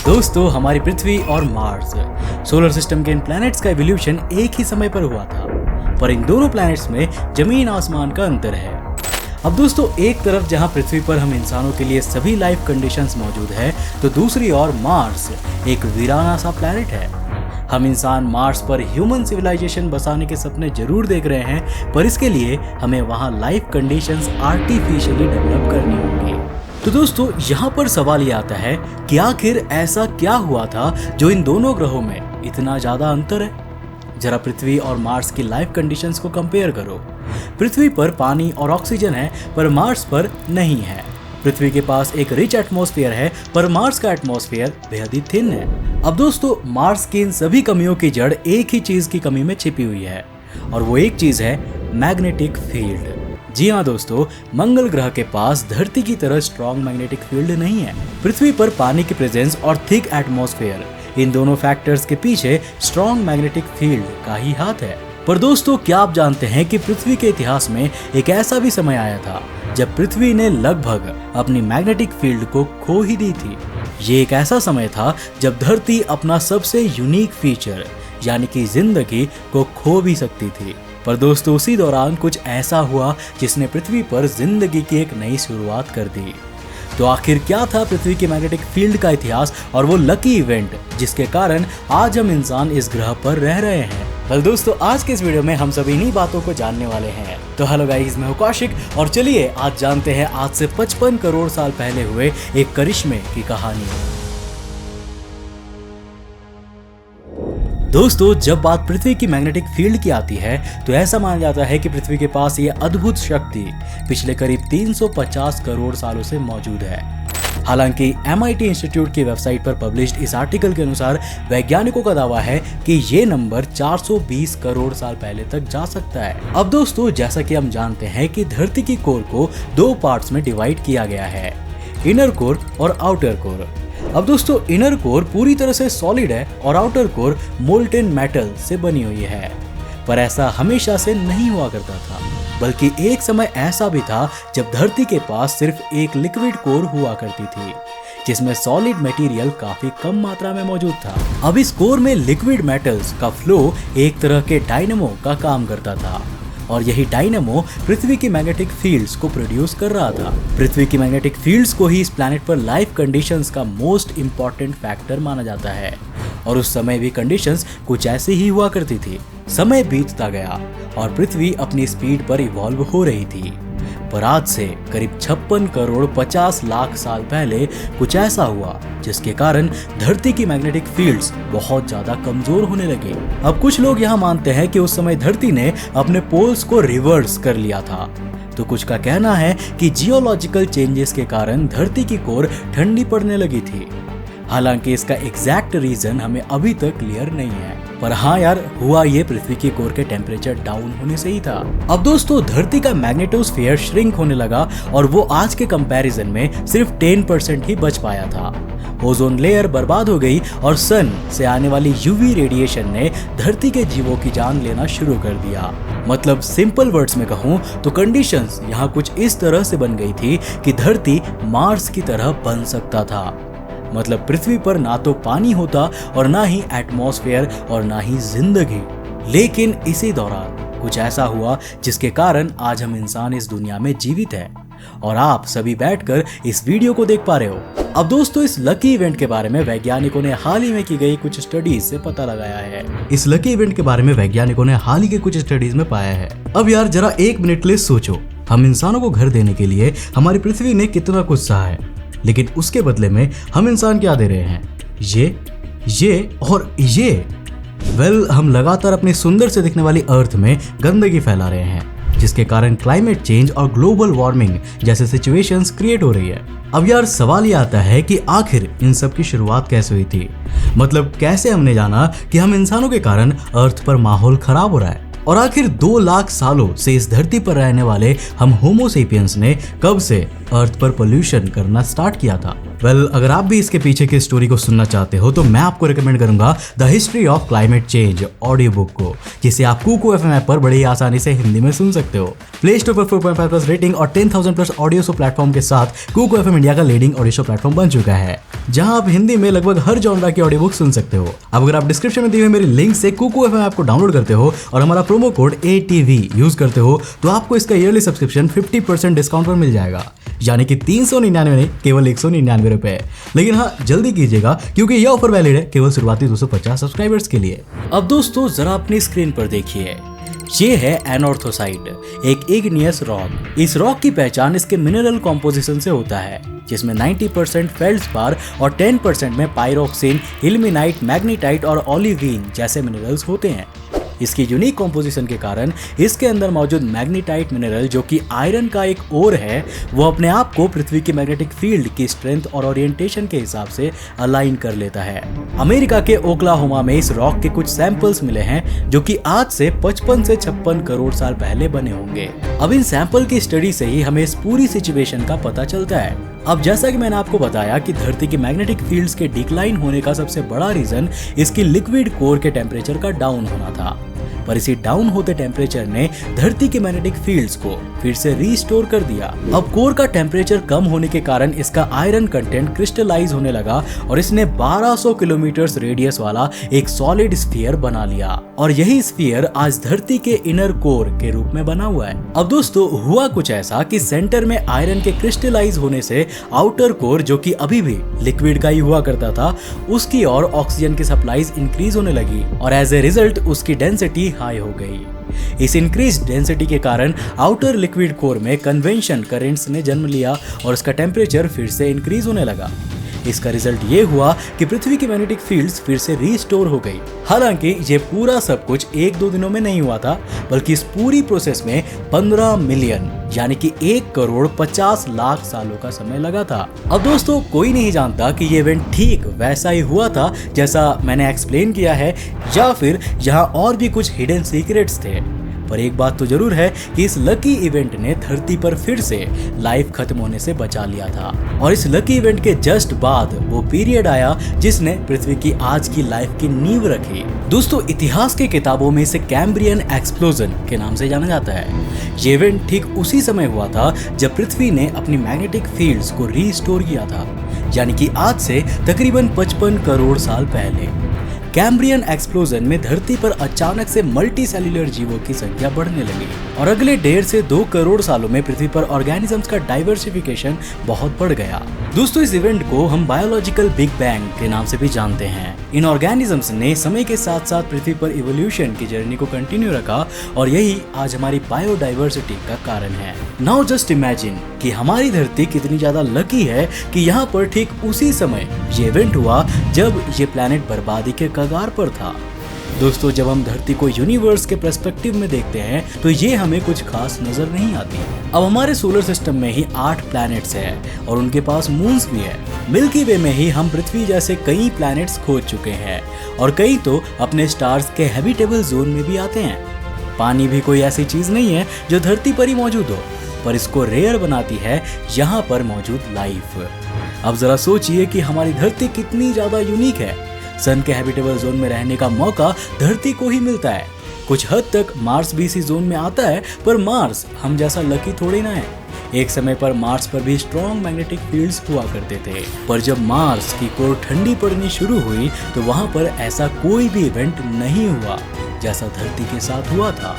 दोस्तों, हमारी पृथ्वी और मार्स सोलर सिस्टम के इन प्लैनेट्स का एवोल्यूशन एक ही समय पर हुआ था, पर इन दोनों प्लैनेट्स में जमीन आसमान का अंतर है। अब दोस्तों, एक तरफ जहां पृथ्वी पर हम इंसानों के लिए सभी लाइफ कंडीशंस मौजूद है, तो दूसरी ओर मार्स एक वीराना सा प्लैनेट है। हम इंसान मार्स पर ह्यूमन सिविलाइजेशन बसाने के सपने जरूर देख रहे हैं, पर इसके लिए हमें वहां लाइफ कंडीशंस आर्टिफिशियली डेवलप करनी होंगी। तो दोस्तों, यहाँ पर सवाल ये आता है कि आखिर ऐसा क्या हुआ था जो इन दोनों ग्रहों में इतना ज्यादा अंतर है। जरा पृथ्वी और मार्स की लाइफ कंडीशंस को कंपेयर करो। पृथ्वी पर पानी और ऑक्सीजन है, पर मार्स पर नहीं है। पृथ्वी के पास एक रिच एटमॉस्फेयर है, पर मार्स का एटमॉस्फेयर बेहद ही थिन है। अब दोस्तों, मार्स की इन सभी कमियों की जड़ एक ही चीज की कमी में छिपी हुई है, और वो एक चीज है मैग्नेटिक फील्ड। जी हाँ दोस्तों, मंगल ग्रह के पास धरती की तरह स्ट्रॉन्ग मैग्नेटिक फील्ड नहीं है। पृथ्वी पर पानी की प्रेजेंस और थिक एटमॉस्फेयर, इन दोनों फैक्टर्स के पीछे स्ट्रॉन्ग मैग्नेटिक फील्ड का ही हाथ है। पर दोस्तों, क्या आप जानते हैं कि पृथ्वी के इतिहास में एक ऐसा भी समय आया था जब पृथ्वी ने लगभग अपनी मैग्नेटिक फील्ड को खो ही दी थी। ये एक ऐसा समय था जब धरती अपना सबसे यूनिक फीचर यानी कि जिंदगी को खो भी सकती थी। पर दोस्तों, उसी दौरान कुछ ऐसा हुआ जिसने पृथ्वी पर जिंदगी की एक नई शुरुआत कर दी। तो आखिर क्या था पृथ्वी की मैग्नेटिक फील्ड का इतिहास और वो लकी इवेंट जिसके कारण आज हम इंसान इस ग्रह पर रह रहे हैं? वेल दोस्तों, आज के इस वीडियो में हम सभी इन्हीं बातों को जानने वाले हैं। तो हेलो गाइस, मैं हूं कौशिक और चलिए आज जानते हैं आज से 55 करोड़ साल पहले हुए एक करिश्मे की कहानी। दोस्तों, जब बात पृथ्वी की मैग्नेटिक फील्ड की आती है तो ऐसा माना जाता है कि पृथ्वी के पास ये अद्भुत शक्ति पिछले करीब 350 करोड़ सालों से मौजूद है। हालांकि MIT इंस्टीट्यूट की वेबसाइट पर पब्लिश्ड इस आर्टिकल के अनुसार वैज्ञानिकों का दावा है कि ये नंबर 420 करोड़ साल पहले तक जा सकता है। अब दोस्तों, जैसा कि हम जानते हैं कि धरती की कोर को दो पार्ट्स में डिवाइड किया गया है, इनर कोर और आउटर कोर। अब दोस्तों, इनर कोर पूरी तरह से सॉलिड है और आउटर कोर मोल्टेन मेटल से बनी हुई है। पर ऐसा हमेशा से नहीं हुआ करता था, बल्कि एक समय ऐसा भी था जब धरती के पास सिर्फ एक लिक्विड कोर हुआ करती थी, जिसमें सॉलिड मटेरियल काफी कम मात्रा में मौजूद था। अब इस कोर में लिक्विड मेटल्स का फ्लो एक तरह के डायनेमो का काम करता था, और यही डायनेमो पृथ्वी की मैग्नेटिक फील्ड्स को प्रोड्यूस कर रहा था। पृथ्वी की मैग्नेटिक फील्ड्स को ही इस प्लैनेट पर लाइफ कंडीशंस का मोस्ट इंपॉर्टेंट फैक्टर माना जाता है, और उस समय भी कंडीशंस कुछ ऐसी ही हुआ करती थी। समय बीतता गया और पृथ्वी अपनी स्पीड पर इवॉल्व हो रही थी, पर आज से करीब 56 करोड़ 50 लाख साल पहले कुछ ऐसा हुआ जिसके कारण धरती की मैग्नेटिक फील्ड्स बहुत ज्यादा कमजोर होने लगी। अब कुछ लोग यहाँ मानते हैं कि उस समय धरती ने अपने पोल्स को रिवर्स कर लिया था, तो कुछ का कहना है कि जियोलॉजिकल चेंजेस के कारण धरती की कोर ठंडी पड़ने लगी थी। हालांकि इसका एग्जैक्ट रीजन हमें अभी तक क्लियर नहीं है, पर हाँ यार, हुआ ये पृथ्वी की कोर के टेम्परेचर डाउन होने से ही था। अब दोस्तों, धरती का मैग्नेटोस्फीयर श्रिंक होने लगा और वो आज के कंपैरिजन में सिर्फ 10% ही बच पाया था। ओजोन लेयर बर्बाद हो गई और सन से आने वाली UV रेडिएशन ने धरती के जीवों की जान लेना शुरू कर दिया। मतलब सिंपल वर्ड्स में कहूँ तो कंडीशंस यहाँ कुछ इस तरह से बन गई थी कि धरती मार्स की तरह बन सकता था। मतलब पृथ्वी पर ना तो पानी होता और ना ही एटमॉस्फेयर और ना ही जिंदगी। लेकिन इसी दौरान कुछ ऐसा हुआ जिसके कारण आज हम इंसान इस दुनिया में जीवित हैं और आप सभी बैठकर इस वीडियो को देख पा रहे हो। अब दोस्तों, इस लकी इवेंट के बारे में वैज्ञानिकों ने हाल ही में की गई कुछ स्टडीज से पता लगाया है। इस लकी इवेंट के बारे में वैज्ञानिकों ने हाल ही के कुछ स्टडीज में पाया है। अब यार जरा एक मिनट के लिए सोचो, हम इंसानों को घर देने के लिए हमारी पृथ्वी ने कितना कुछ सहा है, लेकिन उसके बदले में हम इंसान क्या दे रहे हैं? ये और ये। वेल, हम लगातार अपनी सुंदर से दिखने वाली अर्थ में गंदगी फैला रहे हैं, जिसके कारण क्लाइमेट चेंज और ग्लोबल वार्मिंग जैसे सिचुएशंस क्रिएट हो रही है। अब यार सवाल ये आता है कि आखिर इन सब की शुरुआत कैसे हुई थी? मतलब कैसे हमने जाना कि हम इंसानों के कारण अर्थ पर माहौल खराब हो रहा है? और आखिर 2 लाख सालों से इस धरती पर रहने वाले हम होमो सेपियंस ने कब से अर्थ पर पोल्यूशन करना स्टार्ट किया था? अगर आप भी इसके पीछे की स्टोरी को सुनना चाहते हो तो मैं आपको रिकमेंड करूंगा the history of climate change audio book को, जिसे आप कुको एफएम ऐप पर बड़ी आसानी से हिंदी में सुन सकते हो। प्ले स्टोर पर 4.5 प्लस रेटिंग और 10,000 प्लस ऑडियो शो प्लेटफॉर्म के साथ कुको एफएम इंडिया का लीडिंग ऑडियो शो प्लेटफॉर्म बन चुका है, जहां आप हिंदी में लगभग हर जॉनरा की ऑडियो बुक सुन सकते हो। अब अगर आप डिस्क्रिप्शन में दी हुई मेरी लिंक से कुको एफएम ऐप को डाउनलोड करते हो और हमारा प्रोमो कोड ATV यूज करते हो तो आपको इसका ईयरली सब्सक्रिप्शन 50% डिस्काउंट पर मिल जाएगा, यानी कि 399 नहीं, केवल 199 रुपए। लेकिन हाँ, जल्दी कीजिएगा क्योंकि यह ऑफर वैलिड है केवल शुरुआती 250 सब्सक्राइबर्स के लिए। अब दोस्तों जरा अपनी स्क्रीन पर देखिए, ये है एनॉर्थोसाइट, एक इग्नियस रॉक। इस रॉक की पहचान इसके मिनरल कॉम्पोजिशन से होता है, जिसमें 90% फेल्ड्स्पार और 10% में पायरोक्सिन, इल्मेनाइट, मैग्नीटाइट और ओलिवीन जैसे मिनरल्स होते हैं। इसकी यूनिक कॉम्पोजिशन के कारण इसके अंदर मौजूद मैग्नीटाइट मिनरल, जो कि आयरन का एक ओर है, वो अपने आप को पृथ्वी की मैग्नेटिक फील्ड की स्ट्रेंथ और ओरिएंटेशन के हिसाब से अलाइन कर लेता है। अमेरिका के ओक्लाहोमा में इस रॉक के कुछ सैंपल्स मिले हैं, जो कि आज से 55 से 56 करोड़ साल पहले बने होंगे। अब इन सैंपल की स्टडी से ही हमें इस पूरी सिचुएशन का पता चलता है। अब जैसा कि मैंने आपको बताया कि धरती की मैग्नेटिक फील्ड्स के डिक्लाइन होने का सबसे बड़ा रीजन इसकी लिक्विड कोर के टेम्परेचर का डाउन होना था, पर इसी डाउन होते टेम्परेचर ने धरती के मैग्नेटिक फील्ड्स को फिर से रीस्टोर कर दिया। अब कोर का टेम्परेचर कम होने के कारण इसका आयरन कंटेंट क्रिस्टलाइज होने लगा और इसने 1200 किलोमीटर रेडियस वाला एक सॉलिड स्फीयर बना लिया, और यही स्फीयर आज धरती के इनर कोर के रूप में बना हुआ है। अब दोस्तों हुआ कुछ ऐसा कि सेंटर में आयरन के क्रिस्टलाइज होने से आउटर कोर, जो कि अभी भी लिक्विड का ही हुआ करता था, उसकी ओर ऑक्सीजन की सप्लाईज इंक्रीज होने लगी और एज ए रिजल्ट उसकी डेंसिटी हाई हो गई। इस इंक्रीज डेंसिटी के कारण आउटर लिक्विड कोर में कन्वेंशन करेंट्स ने जन्म लिया और उसका टेम्परेचर फिर से इंक्रीज होने लगा। इसका रिजल्ट ये हुआ कि पृथ्वी की मैग्नेटिक फील्ड्स फिर से रीस्टोर हो गई। हालांकि ये पूरा सब कुछ 1-2 दिनों में नहीं हुआ था, बल्कि इस पूरी प्रोसेस में 15 मिलियन यानी कि 1 करोड़ 50 लाख सालों का समय लगा था। अब दोस्तों कोई नहीं जानता कि ये इवेंट ठीक वैसा ही हुआ था जैसा मैंने एक्सप्लेन किया है, या फिर यहाँ और भी कुछ हिडन सीक्रेट्स थे। पर एक बात तो जरूर है कि इस लकी इवेंट ने धरती पर फिर से लाइफ खत्म होने से बचा लिया था, और इस लकी इवेंट के जस्ट बाद वो पीरियड आया जिसने पृथ्वी की आज की लाइफ की नींव रखी। दोस्तों इतिहास के किताबों में इसे कैम्ब्रियन एक्सप्लोजन के नाम से जाना जाता है। ये इवेंट ठीक उसी समय हुआ था जब पृथ्वी ने अपनी मैग्नेटिक फील्ड्स को रीस्टोर किया था, यानी कि आज से तकरीबन 55 करोड़ साल पहले। कैम्ब्रियन एक्सप्लोजन में धरती पर अचानक से मल्टी सेल्युलर जीवों की संख्या बढ़ने लगी, और अगले 1.5 से 2 करोड़ सालों में पृथ्वी पर ऑर्गेनिजम्स का डाइवर्सिफिकेशन बहुत बढ़ गया। दोस्तों इस इवेंट को हम बायोलॉजिकल बिग बैंग के नाम से भी जानते हैं। इन ऑर्गेनिजम्स ने समय के साथ साथ पृथ्वी पर इवोल्यूशन की जर्नी को कंटिन्यू रखा, और यही आज हमारी बायोडाइवर्सिटी का कारण है। नाउ जस्ट इमेजिन कि हमारी धरती कितनी ज्यादा लकी है कि यहाँ पर ठीक उसी समय ये इवेंट हुआ जब ये प्लेनेट बर्बादी के कगार पर था। दोस्तों जब हम धरती को यूनिवर्स के पर्सपेक्टिव में देखते हैं तो ये हमें कुछ खास नजर नहीं आती। अब हमारे सोलर सिस्टम में ही 8 प्लैनेट्स हैं और उनके पास मून्स भी है। मिल्की वे में ही हम पृथ्वी जैसे कई प्लैनेट्स खोज चुके हैं, और कई तो अपने स्टार्स के हैबिटेबल जोन में भी आते हैं। पानी भी कोई ऐसी चीज नहीं है जो धरती पर ही मौजूद हो, पर इसको रेयर बनाती है यहाँ पर मौजूद लाइफ। अब जरा सोचिए कि हमारी धरती कितनी ज्यादा यूनिक है। सन के हैबिटेबल जोन में रहने का मौका धरती को ही मिलता है। कुछ हद तक मार्स भी इसी जोन में आता है, पर मार्स हम जैसा लकी थोड़ी ना है। एक समय पर मार्स पर भी स्ट्रॉन्ग मैग्नेटिक फील्ड्स हुआ करते थे, पर जब मार्स की कोर ठंडी पड़नी शुरू हुई तो वहां पर ऐसा कोई भी इवेंट नहीं हुआ जैसा धरती के साथ हुआ था।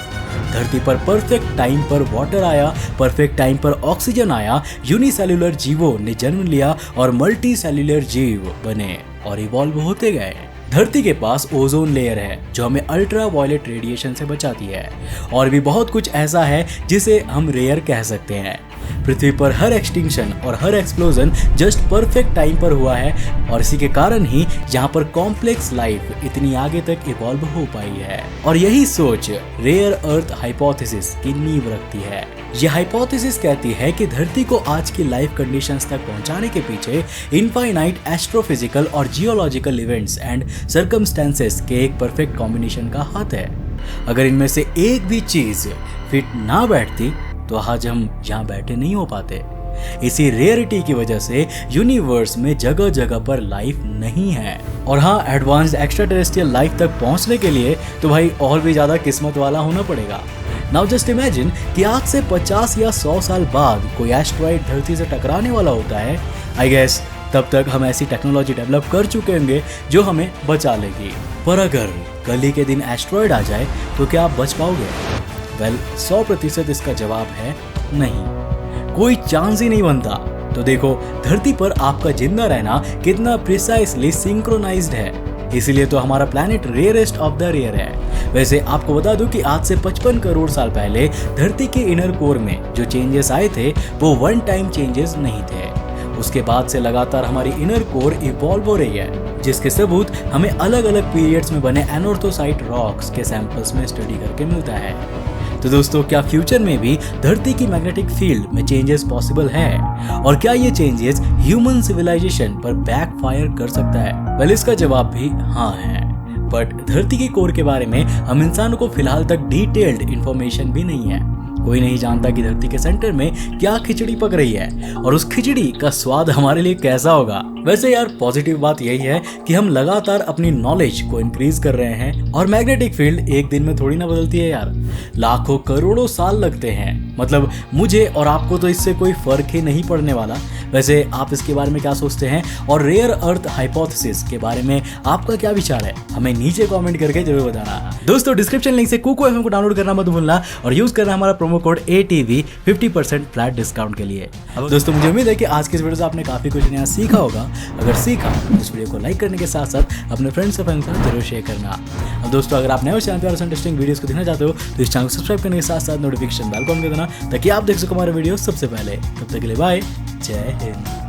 धरती पर परफेक्ट टाइम पर वाटर आया, परफेक्ट टाइम पर ऑक्सीजन आया, यूनिसेल्युलर जीवों ने जन्म लिया और मल्टी सेल्युलर जीव बने और इवॉल्व होते गए। धरती के पास ओजोन लेयर है जो हमें अल्ट्रा वायलेट रेडिएशन से बचाती है, और भी बहुत कुछ ऐसा है जिसे हम रेयर कह सकते हैं। पृथ्वी पर हर एक्सटिंक्शन और हर एक्सप्लोजन जस्ट परफेक्ट टाइम पर हुआ है, और इसी के कारण ही यहाँ पर कॉम्प्लेक्स लाइफ इतनी आगे तक इवॉल्व हो पाई है। और यही सोच रेयर अर्थ हाइपोथेसिस की नींव रखती है। यह हाइपोथेसिस कहती है कि धरती को आज की लाइफ कंडीशंस तक पहुंचाने के पीछे इनफाइनाइट एस्ट्रोफिजिकल और जियोलॉजिकल इवेंट्स एंड सर्कमस्टेंसेस के एक परफेक्ट कॉम्बिनेशन का हाथ है। अगर इनमें से एक भी चीज फिट ना बैठती तो आज हम यहाँ बैठे नहीं हो पाते। इसी रेयरिटी की वजह से यूनिवर्स में जगह जगह पर लाइफ नहीं है। और हाँ, एडवांस्ड एक्स्ट्रा टेरेस्ट्रियल लाइफ तक पहुंचने के लिए तो भाई और भी ज्यादा किस्मत वाला होना पड़ेगा। नाउ जस्ट इमेजिन कि आज से 50 या 100 साल बाद कोई एस्ट्रॉइड धरती से टकराने वाला होता है। आई गेस तब तक हम ऐसी टेक्नोलॉजी डेवलप कर चुके होंगे जो हमें बचा लेगी। पर अगर कल ही के दिन एस्ट्रॉइड आ जाए तो क्या आप बच पाओगे? वेल, 100% इसका जवाब है नहीं, कोई चांस ही नहीं बनता। तो देखो धरती पर आपका जिंदा रहना कितना प्रिसाइसली सिंक्रोनाइज्ड है। इसीलिए तो हमारा planet rarest of the rare है। वैसे आपको बता दूं कि आज से 55 करोड़ साल पहले धरती के इनर कोर में जो चेंजेस आए थे वो वन टाइम चेंजेस नहीं थे। उसके बाद से लगातार हमारी इनर कोर इवॉल्व हो रही है, जिसके सबूत हमें अलग अलग पीरियड्स में बने एनोर्थोसाइट रॉक्स के सैंपल्स में स्टडी करके मिलता है। तो दोस्तों, क्या फ्यूचर में भी धरती की मैग्नेटिक फील्ड में चेंजेस पॉसिबल है? और क्या ये चेंजेस ह्यूमन सिविलाइजेशन पर बैकफायर कर सकता है? वेल, इसका जवाब भी हाँ है। बट धरती के कोर के बारे में हम इंसानों को फिलहाल तक डिटेल्ड इंफॉर्मेशन भी नहीं है। कोई नहीं जानता कि धरती के सेंटर में क्या खिचड़ी पक रही है और उस खिचड़ी का स्वाद हमारे लिए कैसा होगा। वैसे यार, पॉजिटिव बात यही है कि हम लगातार अपनी नॉलेज को इंक्रीज कर रहे हैं और मैग्नेटिक फील्ड एक दिन में थोड़ी ना बदलती है यार, लाखों करोड़ों साल लगते हैं। मतलब मुझे और आपको तो इससे कोई फर्क ही नहीं पड़ने वाला। वैसे आप इसके बारे में क्या सोचते हैं और रेयर अर्थ हाइपोथेसिस के बारे में आपका क्या विचार है? हमें नीचे कमेंट करके जरूर बताना। दोस्तों, डिस्क्रिप्शन लिंक से कुको एफएम को डाउनलोड करना मत भूलना और यूज करना हमारा promo code ATV 50% flat discount के लिए। अब दोस्तों, मुझे उम्मीद है कि आज के इस वीडियो से आपने काफी कुछ नया सीखा होगा। अगर सीखा तो इस वीडियो को लाइक करने के साथ साथ अपने फ्रेंड्स और फैमिली के साथ जरूर शेयर करना। अब दोस्तों, अगर आप नए चैनल पर इंटरेस्टिंग वीडियोस को देखना चाहते हो तो इस चैनल को सब्सक्राइब करने के साथ साथ नोटिफिकेशन बेल को ऑन कर देना ताकि आप देख सको हमारे वीडियो सबसे पहले। तब तक के लिए बाय, जय हिंद।